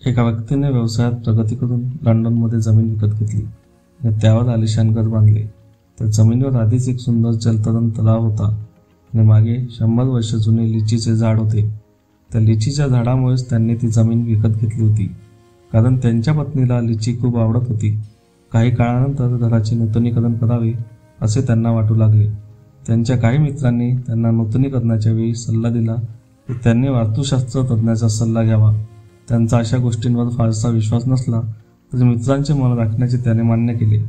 एका व्यक्तीने व्यवसायात प्रगती करून लंडनमध्ये जमीन विकत घेतली आणि त्यावर आलिशान घर बांधले. त्या जमिनीवर आधीच एक सुंदर जलतरण तलाव होता आणि मागे 100 वर्ष जुने लिचीचे झाड होते. त्या लिचीच्या झाडामुळेच त्यांनी ती जमीन विकत घेतली होती, कारण त्यांच्या पत्नीला लिची खूप आवडत होती. काही काळानंतर घराचे नूतनीकरण करावे असे त्यांना वाटू लागले. त्यांच्या काही मित्रांनी त्यांना नूतनीकरणाच्या वेळी सल्ला दिला की त्यांनी वास्तुशास्त्र तज्ज्ञाचा सल्ला घ्यावा. त्यांचा अशा गोष्टींवर फारसा विश्वास नसला तरी मित्रांचे मन राखण्याचे त्याने मान्य केले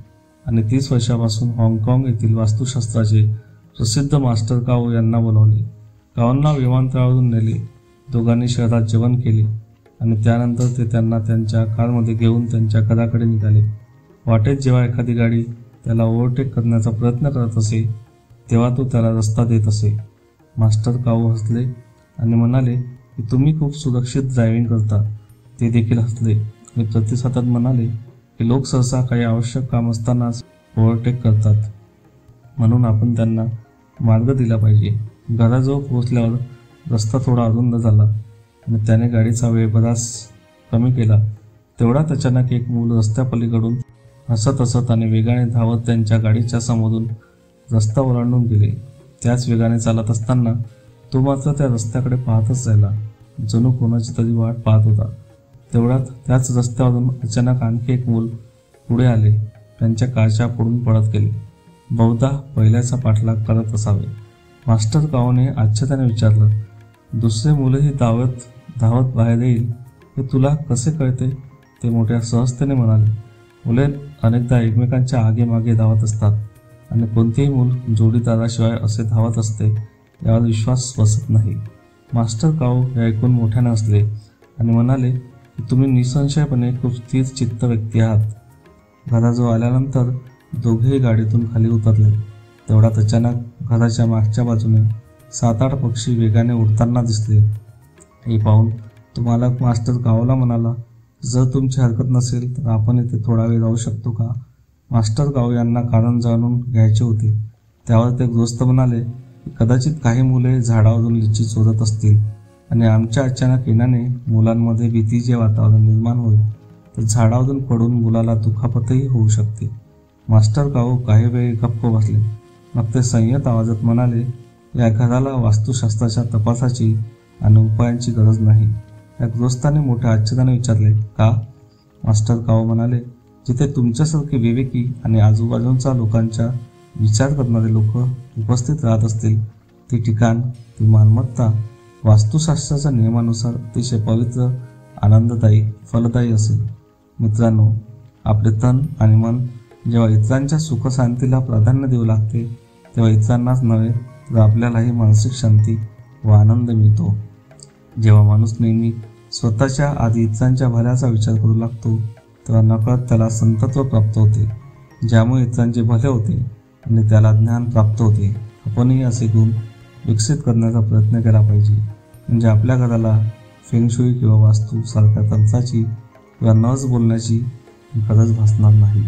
आणि 30 वर्षापासून हाँगकाँग येथील वास्तुशास्त्राचे प्रसिद्ध मास्टर काओ यांना बोलावले. काओंना विमानतळावरून नेले. दोघांनी शहरात जेवण केले आणि त्यानंतर ते त्यांना त्यांच्या कारमध्ये घेऊन त्यांच्या घराकडे निघाले. वाटेत जेव्हा एखादी गाडी त्याला ओव्हरटेक करण्याचा प्रयत्न करत असे तेव्हा तो त्याला रस्ता देत असे. मास्टर काओ हसले आणि म्हणाले की तुम्ही खूप सुरक्षित ड्रायव्हिंग करता. ते देखील हसले आणि प्रतिसादात म्हणाले की लोक सहसा काही आवश्यक काम असतानाच ओव्हरटेक करतात, म्हणून आपण त्यांना मार्ग दिला पाहिजे. घराजवळ पोहोचल्यावर रस्ता थोडा अरुंद झाला आणि त्याने गाडीचा वेग बराच कमी केला. तेवढ्यात अचानक एक मूल रस्त्यापलीकडून हसत हसत आणि वेगाने धावत त्यांच्या गाडीच्या समोरून रस्ता ओलांडून गेले. त्याच वेगाने चालत असताना तो मात्र त्या रस्त्याकडे पाहतच राहिला, जणू कोणाची तरी वाट पाहत होता. तेवढ्यात त्याच रस्त्यावरून अचानक आणखी एक मूल पुढे आले. त्यांच्या कारच्या पुढून पळत गेले. बहुधा पहिल्याचा पाठलाग करत असावे. मास्टर काओने आश्चर्याने विचारलं, दुसरे मुलंही धावत बाहेर येईल हे तुला कसे कळते? ते मोठ्या सहजतेने म्हणाले, मुले अनेकदा एकमेकांच्या आगे मागे धावत असतात आणि कोणतेही मूल जोडीदाराशिवाय असे धावत असते यावर विश्वास बसत नाही. मास्टर काओ हे ऐकून मोठ्याने हसले आणि म्हणाले की तुम्ही निसंशयपणे खूप स्थिर चित्त व्यक्ती आहात. घराजवळ आल्यानंतर दोघेही गाडीतून खाली उतरले. तेवढ्यात अचानक घराच्या मागच्या बाजूने 7-8 पक्षी वेगाने उडताना दिसले. हे पाहून तो मालक मास्टर काओला म्हणाला, जर तुमची हरकत नसेल तर आपण इथे थोडा वेळ राहू शकतो का? मास्टर काओ यांना कारण जाणून घ्यायचे होते. त्यावर ते गृहस्थ म्हणाले की कदाचित काही मुले झाडावरून लिची चोरत असतील आणि आमच्या अचानक येण्याने मुलांमध्ये भीतीचे वातावरण निर्माण होईल, तर झाडावरून पडून मुलाला दुखापतही होऊ शकते. मास्टर काओ काही वेळ गप्प बसले. मग ते संयत आवाजात म्हणाले, या घराला वास्तुशास्त्राच्या तपासाची आणि उपायांची गरज नाही. या गृहस्थाने मोठ्या आश्चर्याने विचारले, का? मास्टर काओ म्हणाले, जिथे तुमच्यासारखे विवेकी आणि आजूबाजूंचा लोकांचा विचार करणारे लोक उपस्थित राहत असतील ती ठिकाण, ती मालमत्ता वास्तुशास्त्राच्या नियमानुसार अतिशय पवित्र, आनंददायी, फलदायी असेल. मित्रांनो, आपले तन आणि मन जेव्हा इतरांच्या सुखशांतीला प्राधान्य देऊ लागते तेव्हा इतरांनाच नव्हे तर आपल्यालाही मानसिक शांती व आनंद मिळतो. जेव्हा माणूस नेहमी स्वतःच्या आधी इतरांच्या भल्याचा विचार करू लागतो तेव्हा नकळत त्याला संतत्व प्राप्त होते, ज्यामुळे इतरांचे भले होते आणि त्याला ज्ञान प्राप्त होते. आपणही असे गुण विकसित करण्याचा प्रयत्न केला पाहिजे, म्हणजे आपल्या घराला फेंगशुई किंवा वास्तू सारख्या तंत्राची किंवा नज बोलण्याची गरज भासणार नाही.